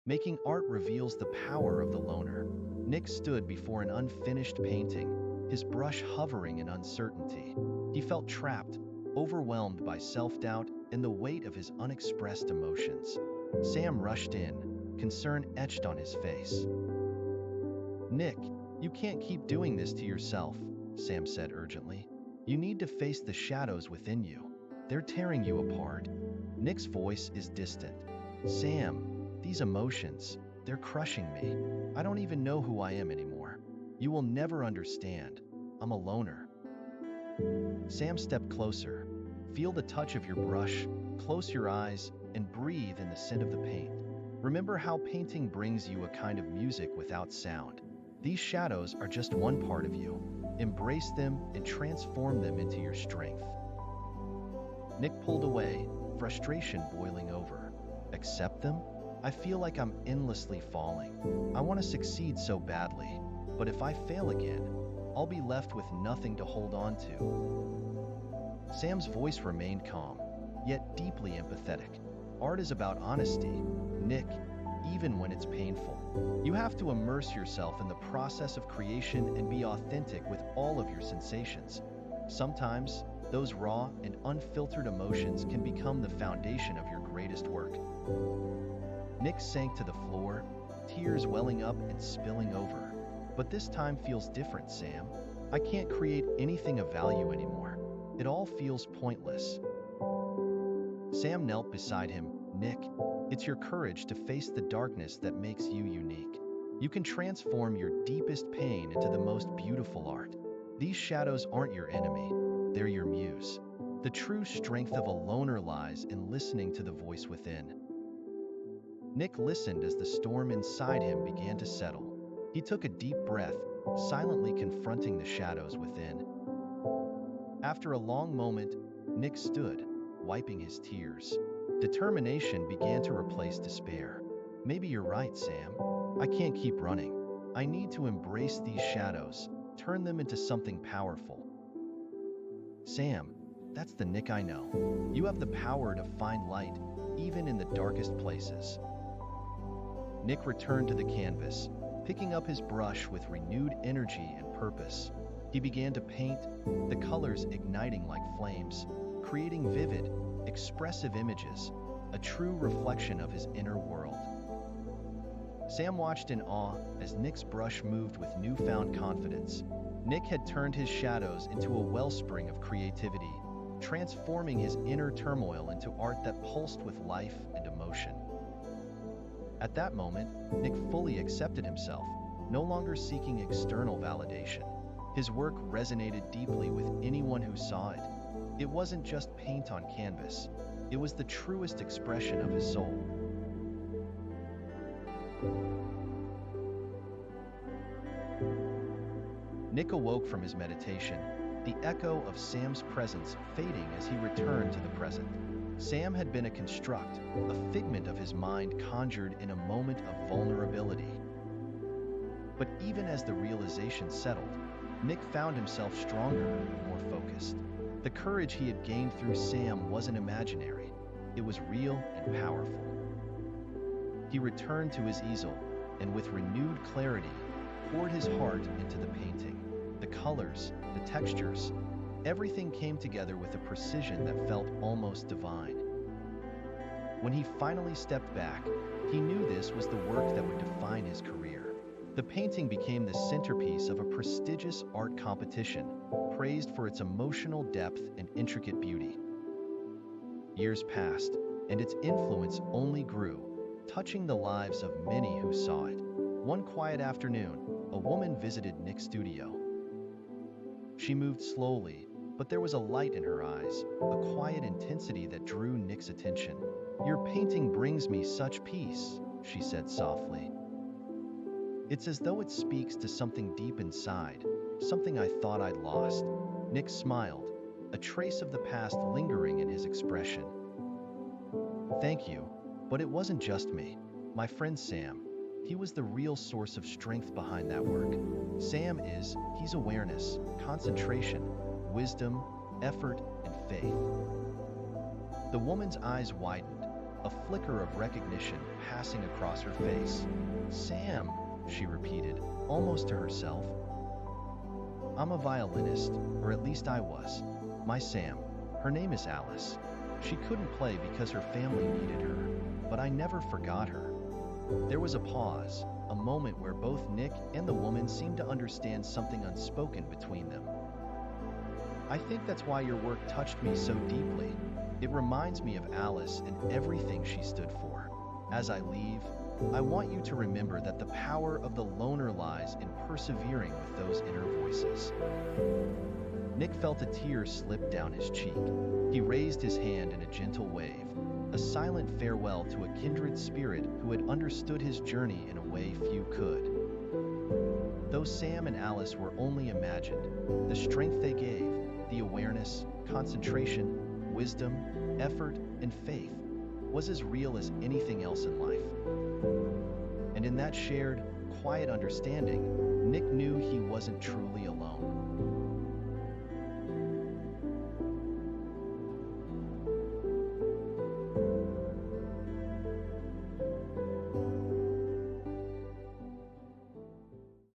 Making art reveals the power of the loner. Nick stood before an unfinished painting, his brush hovering in uncertainty. He felt trapped, overwhelmed by self-doubt and the weight of his unexpressed emotions. Sam rushed in, concern etched on his face. "Nick, you can't keep doing this to yourself," Sam said urgently. "You need to face the shadows within you. They're tearing you apart." Nick's voice is distant. "Sam, these emotions, they're crushing me. I don't even know who I am anymore. You will never understand. I'm a loner." Sam stepped closer. "Feel the touch of your brush, close your eyes, and breathe in the scent of the paint. Remember how painting brings you a kind of music without sound. These shadows are just one part of you. Embrace them and transform them into your strength." Nick pulled away, frustration boiling over. "Accept them? I feel like I'm endlessly falling. I want to succeed so badly, but if I fail again, I'll be left with nothing to hold on to." Sam's voice remained calm, yet deeply empathetic. "Art is about honesty, Nick, even when it's painful. You have to immerse yourself in the process of creation and be authentic with all of your sensations. Sometimes, those raw and unfiltered emotions can become the foundation of your greatest work." Nick sank to the floor, tears welling up and spilling over. "But this time feels different, Sam. I can't create anything of value anymore. It all feels pointless." Sam knelt beside him. "Nick, it's your courage to face the darkness that makes you unique. You can transform your deepest pain into the most beautiful art. These shadows aren't your enemy, they're your muse. The true strength of a loner lies in listening to the voice within." Nick listened as the storm inside him began to settle. He took a deep breath, silently confronting the shadows within. After a long moment, Nick stood, wiping his tears. Determination began to replace despair. "Maybe you're right, Sam. I can't keep running. I need to embrace these shadows, turn them into something powerful." "Sam, that's the Nick I know. You have the power to find light, even in the darkest places." Nick returned to the canvas, picking up his brush with renewed energy and purpose. He began to paint, the colors igniting like flames, creating vivid, expressive images, a true reflection of his inner world. Sam watched in awe as Nick's brush moved with newfound confidence. Nick had turned his shadows into a wellspring of creativity, transforming his inner turmoil into art that pulsed with life and emotion. At that moment, Nick fully accepted himself, no longer seeking external validation. His work resonated deeply with anyone who saw it. It wasn't just paint on canvas, it was the truest expression of his soul. Nick awoke from his meditation, the echo of Sam's presence fading as he returned to the present. Sam had been a construct, a figment of his mind conjured in a moment of vulnerability. But even as the realization settled, Nick found himself stronger, more focused. The courage he had gained through Sam wasn't imaginary, it was real and powerful. He returned to his easel, and with renewed clarity, poured his heart into the painting. The colors, the textures, everything came together with a precision that felt almost divine. When he finally stepped back, he knew this was the work that would define his career. The painting became the centerpiece of a prestigious art competition, praised for its emotional depth and intricate beauty. Years passed, and its influence only grew, touching the lives of many who saw it. One quiet afternoon, a woman visited Nick's studio. She moved slowly, but there was a light in her eyes, a quiet intensity that drew Nick's attention. "Your painting brings me such peace," she said softly. "It's as though it speaks to something deep inside, something I thought I'd lost." Nick smiled, a trace of the past lingering in his expression. "Thank you, but it wasn't just me. My friend Sam, he was the real source of strength behind that work. He's awareness, concentration, wisdom, effort, and faith." The woman's eyes widened, a flicker of recognition passing across her face. "Sam," she repeated, almost to herself. "I'm a violinist, or at least I was. My Sam. Her name is Alice. She couldn't play because her family needed her, but I never forgot her." There was a pause, a moment where both Nick and the woman seemed to understand something unspoken between them. "I think that's why your work touched me so deeply. It reminds me of Alice and everything she stood for. As I leave, I want you to remember that the power of the loner lies in persevering with those inner voices." Nick felt a tear slip down his cheek. He raised his hand in a gentle wave, a silent farewell to a kindred spirit who had understood his journey in a way few could. Though Sam and Alice were only imagined, the strength they gave, the awareness, concentration, wisdom, effort, and faith, was as real as anything else in life. And in that shared, quiet understanding, Nick knew he wasn't